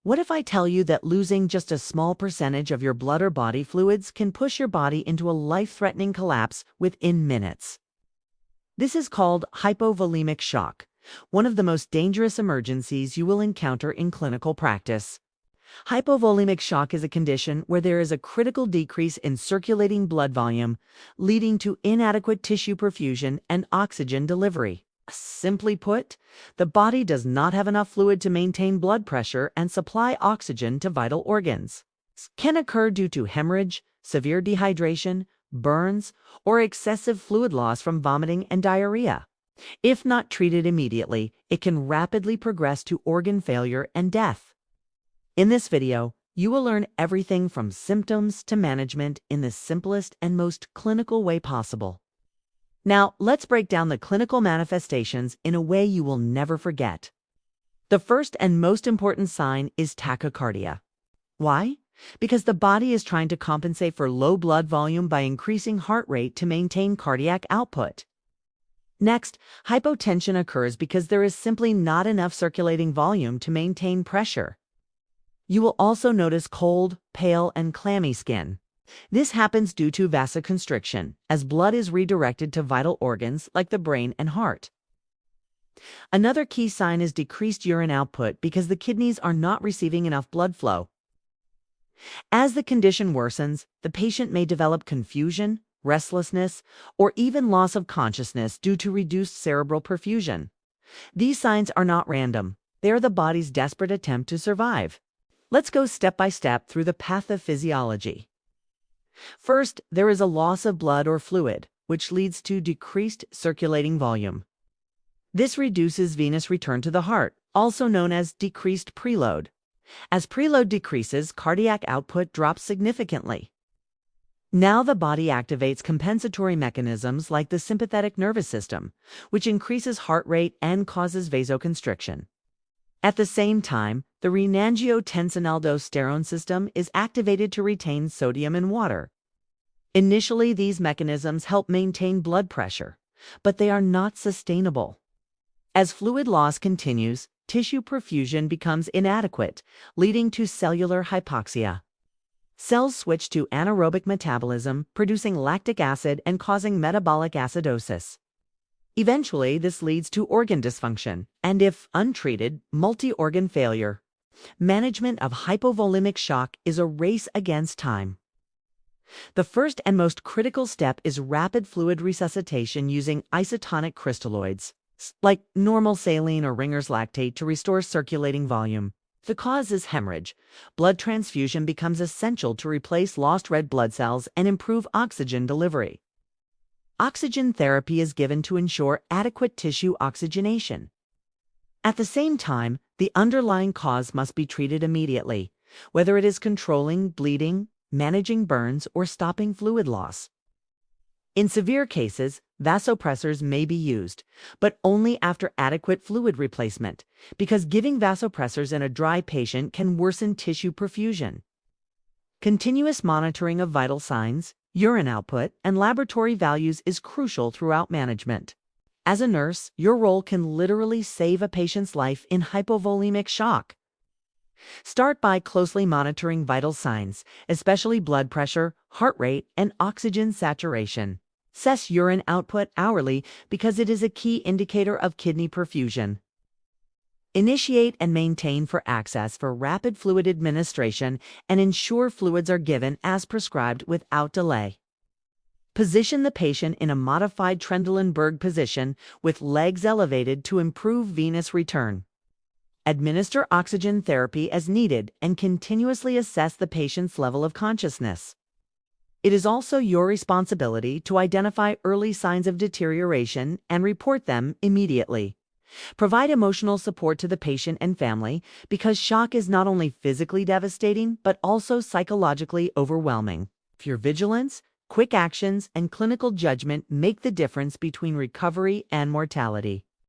What if I tell you that losing just a small percentage of your blood or body fluids can push your body into a life-threatening collapse within minutes? This is called hypovolemic shock, one of the most dangerous emergencies you will encounter in clinical practice. Hypovolemic shock is a condition where there is a critical decrease in circulating blood volume, leading to inadequate tissue perfusion and oxygen delivery. Simply put, the body does not have enough fluid to maintain blood pressure and supply oxygen to vital organs. This can occur due to hemorrhage, severe dehydration, burns, or excessive fluid loss from vomiting and diarrhea. If not treated immediately, it can rapidly progress to organ failure and death. In this video, you will learn everything from symptoms to management in the simplest and most clinical way possible. Now, let's break down the clinical manifestations in a way you will never forget. The first and most important sign is tachycardia. Why? Because the body is trying to compensate for low blood volume by increasing heart rate to maintain cardiac output. Next, hypotension occurs because there is simply not enough circulating volume to maintain pressure. You will also notice cold, pale, and clammy skin. This happens due to vasoconstriction, as blood is redirected to vital organs like the brain and heart. Another key sign is decreased urine output because the kidneys are not receiving enough blood flow. As the condition worsens, the patient may develop confusion, restlessness, or even loss of consciousness due to reduced cerebral perfusion. These signs are not random. They are the body's desperate attempt to survive. Let's go step by step through the pathophysiology. First, there is a loss of blood or fluid, which leads to decreased circulating volume. This reduces venous return to the heart, also known as decreased preload. As preload decreases, cardiac output drops significantly. Now the body activates compensatory mechanisms like the sympathetic nervous system, which increases heart rate and causes vasoconstriction. At the same time, the renin-angiotensin-aldosterone system is activated to retain sodium in water. Initially, these mechanisms help maintain blood pressure, but they are not sustainable. As fluid loss continues, tissue perfusion becomes inadequate, leading to cellular hypoxia. Cells switch to anaerobic metabolism, producing lactic acid and causing metabolic acidosis. Eventually, this leads to organ dysfunction, and if untreated, multi-organ failure. Management of hypovolemic shock is a race against time. The first and most critical step is rapid fluid resuscitation using isotonic crystalloids, like normal saline or Ringer's lactate, to restore circulating volume. If the cause is hemorrhage, blood transfusion becomes essential to replace lost red blood cells and improve oxygen delivery. Oxygen therapy is given to ensure adequate tissue oxygenation. At the same time, the underlying cause must be treated immediately, whether it is controlling bleeding, managing burns, or stopping fluid loss. In severe cases, vasopressors may be used, but only after adequate fluid replacement, because giving vasopressors in a dry patient can worsen tissue perfusion. Continuous monitoring of vital signs, urine output, and laboratory values is crucial throughout management. As a nurse, your role can literally save a patient's life in hypovolemic shock. Start by closely monitoring vital signs, especially blood pressure, heart rate, and oxygen saturation. Assess urine output hourly because it is a key indicator of kidney perfusion. Initiate and maintain for access for rapid fluid administration and ensure fluids are given as prescribed without delay. Position the patient in a modified Trendelenburg position with legs elevated to improve venous return. Administer oxygen therapy as needed and continuously assess the patient's level of consciousness. It is also your responsibility to identify early signs of deterioration and report them immediately. Provide emotional support to the patient and family because shock is not only physically devastating but also psychologically overwhelming. Your vigilance, quick actions, and clinical judgment make the difference between recovery and mortality.